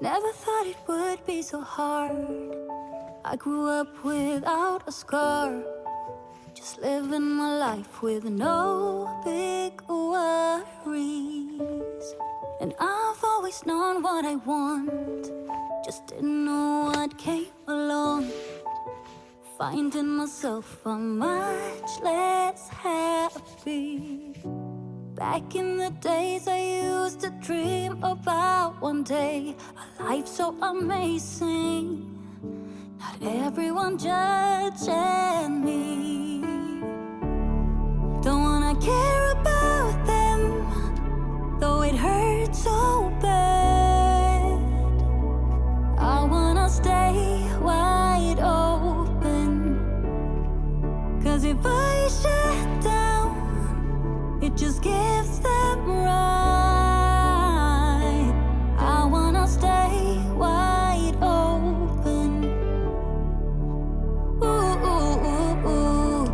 Never thought it would be so hard. I grew up without a scar, just living my life with no big worries. And I've always known what I want, just didn't know what came along. Finding myself much less happy. Back in the days I used to dream about one day a life so amazing, not everyone judging me. Don't wanna care about them, though it hurts so bad. I wanna stay wide open, 'cause if I shut down, it just gives them right. I wanna stay wide open. Ooh, ooh, ooh, ooh.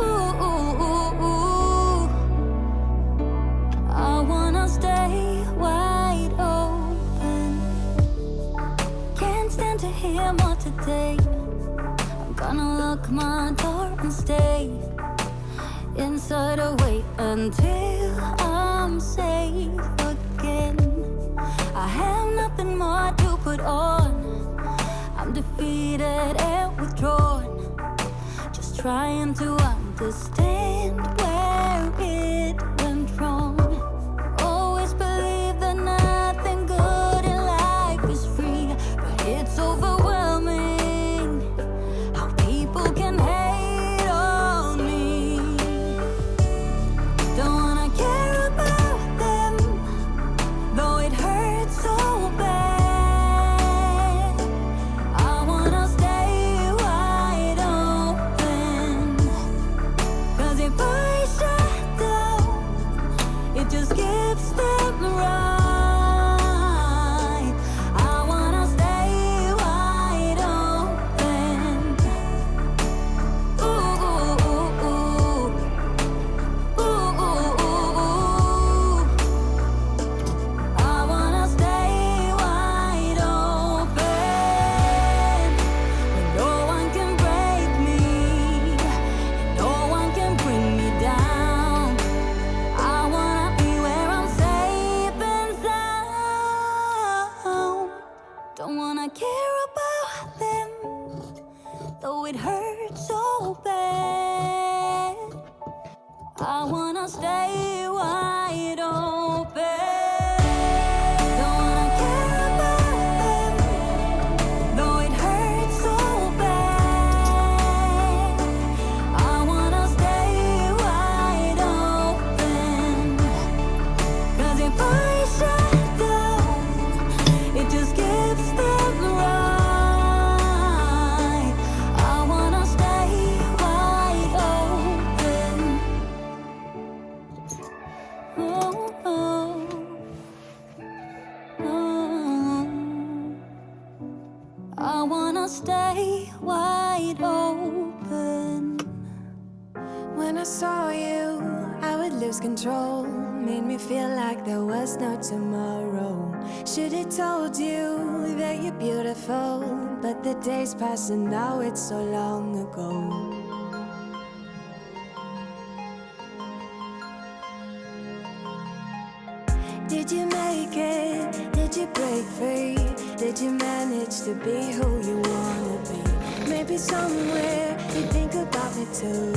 Ooh, ooh, ooh, ooh. I wanna stay wide open. Can't stand to hear more today. I'm gonna lock my door and stay inside or wait until I'm safe again. I have nothing more to put on. I'm defeated and withdrawn, just trying to understand where it went wrong. Always believe that nothing good in life is free, but it's overwhelming how people can hate on me. Don't wanna care about them, though it hurts so bad. I wanna stay wide open, 'cause if I shut down, it just gives them right. I wanna stay wide open. Ooh, ooh, ooh, ooh. Ooh, ooh, ooh, ooh. I wanna stay wide open, when no one can break me, and no one can bring me down. I wanna be where I'm safe and sound. Don't wanna care about them, though it hurts so bad. I wanna stay wide open. Don't wanna care about them, though it hurts so bad. I wanna stay wide open, 'cause if I shut down, it just gives them right. I wanna stay wide open. Oh, oh, oh. I wanna stay wide open. When I saw you, I would lose control. Made me feel like there was no tomorrow. Should've told you that you're beautiful, but the days pass and now it's so long ago. Did you make it? Did you break free? Did you manage to be who you wanna be? Maybe somewhere you think about me too.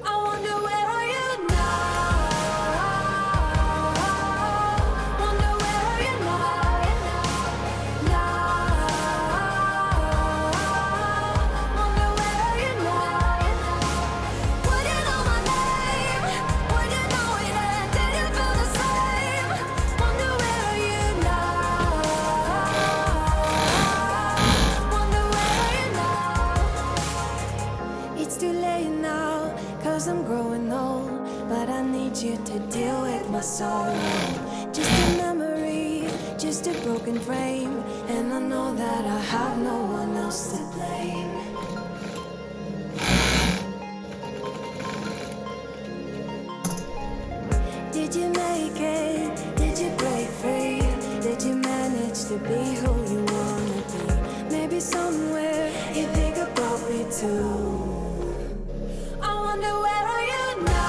I wonder where are you now? Wonder where are you now? Wonder where are you now? Would you know my name? Would you know it? Did you feel the same? Wonder where are you now? Wonder where are you now? It's too late now, 'cause I'm growing old, but I need you to deal with my sorrow. Just a memory, just a broken frame, and I know that I have no one else to blame. Did you make it? Did you break free? Did you manage to be who you wanna be? Maybe somewhere you think about me too. I wonder where are you now?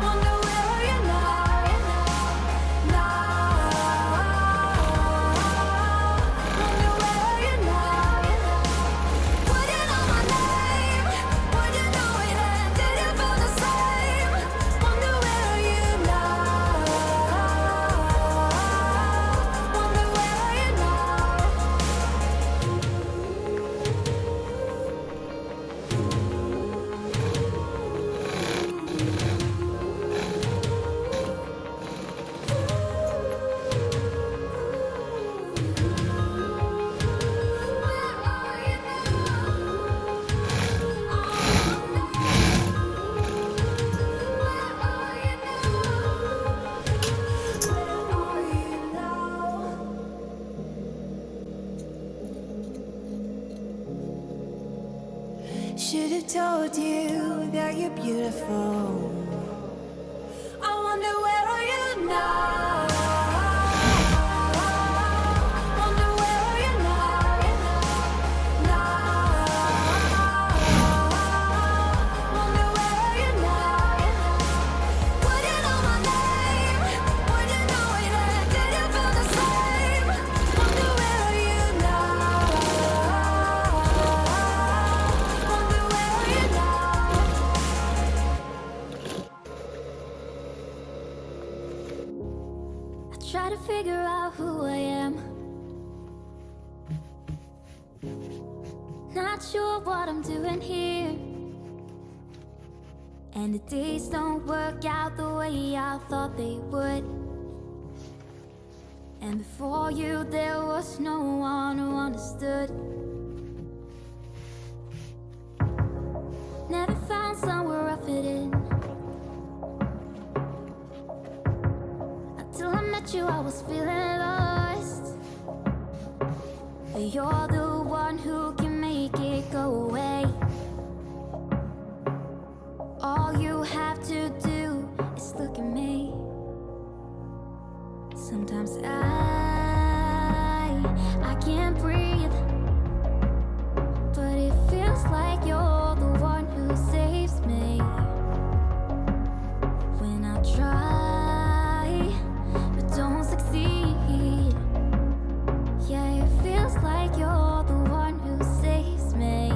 Wonder where are you now? Wonder where are you now? Would you know my name? Would you know it? And did you feel the same? Wonder where are you now? Wonder where are you now? Should have told you that you're beautiful. I wonder where are you now? Wonder where are you now? Wonder where are you now? Would you know my name? Would you know it? And did you feel the same? Wonder where are you now? Wonder where are you now? I try to figure out who I am. Not sure what I'm doing here. And the days don't work out the way I thought they would. And before you, there was no one who understood. Never found somewhere I fit in. Until I met you, I was feeling lost. But you're the one who can make it go away. All you have to do is look at me. Sometimes I can't breathe, but it feels like you're the one who saves me. When I try but don't succeed, yeah, it feels like you're the one who saves me.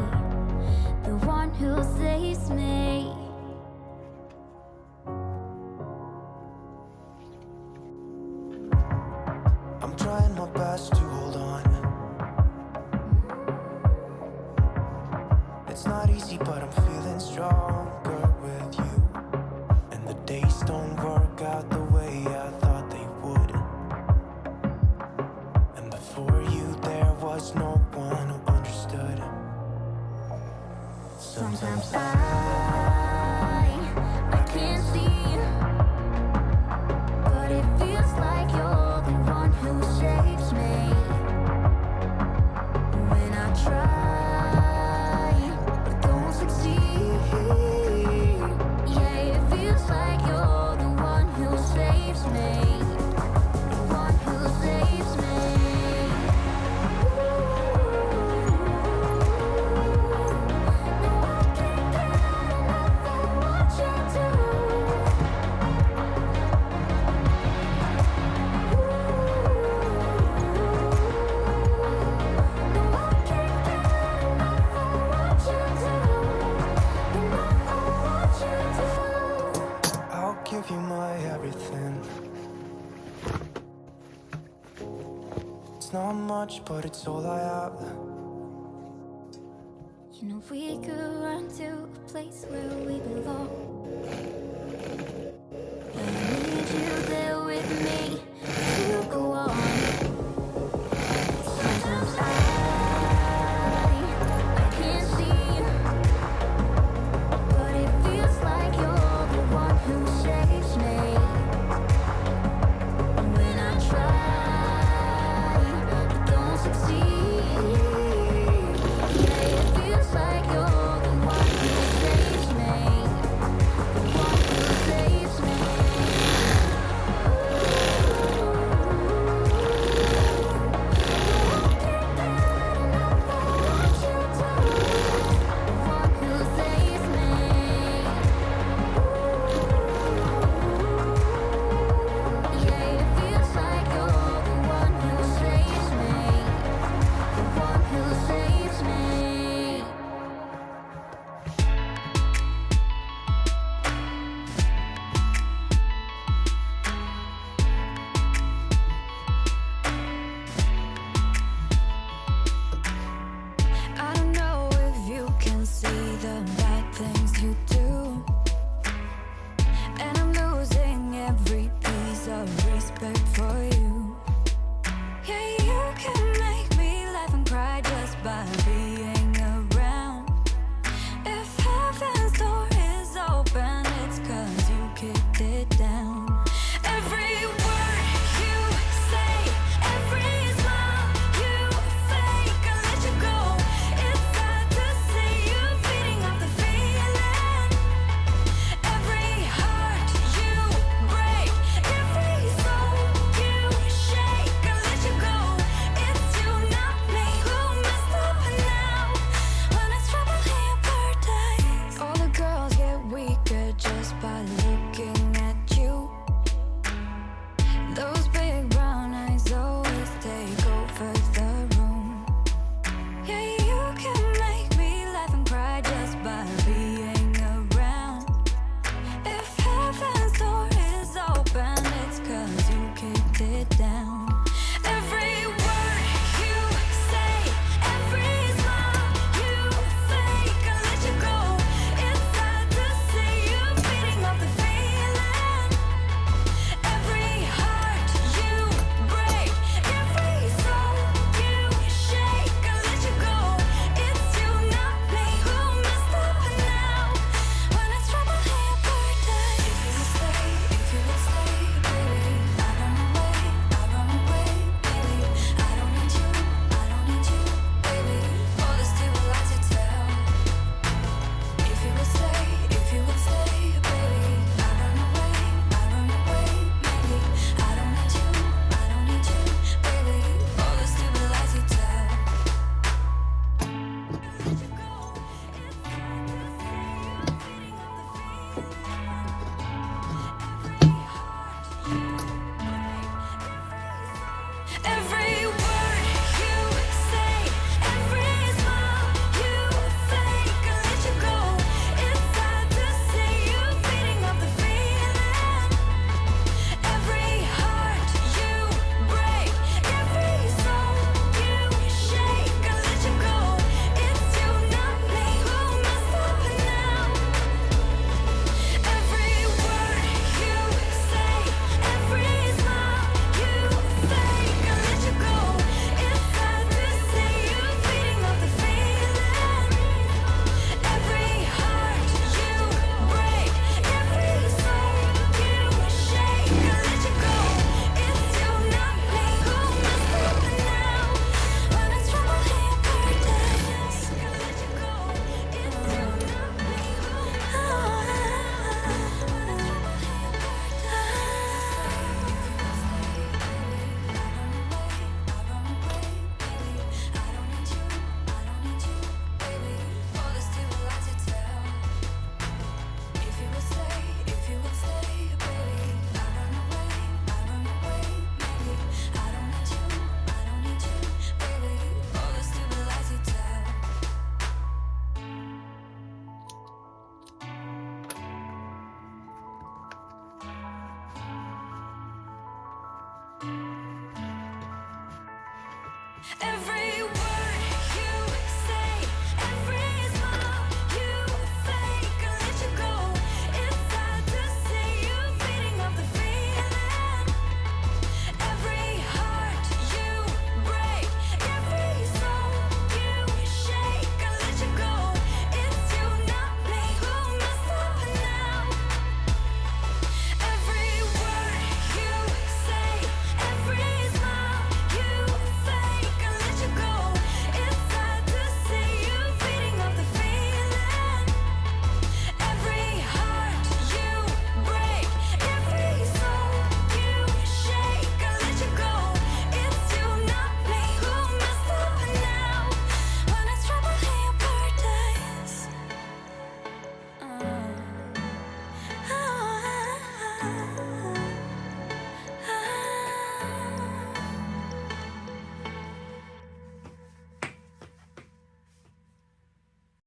The one who saves me. I'm trying my best to hold on. It's not easy, but I'm feeling stronger with you. And the days don't work out the way I thought they would. And before you, there was no one who understood. Sometimes I can't see, but it feels like you're the one who saves me. When I try but don't succeed, yeah, it feels like you're the one who saves me. The one who saves me. No, I can't get enough of what you do. No, I can't get enough of what you do. Enough of what you do. I'll give you my everything. It's not much, but it's all I have. You know we could run to a place where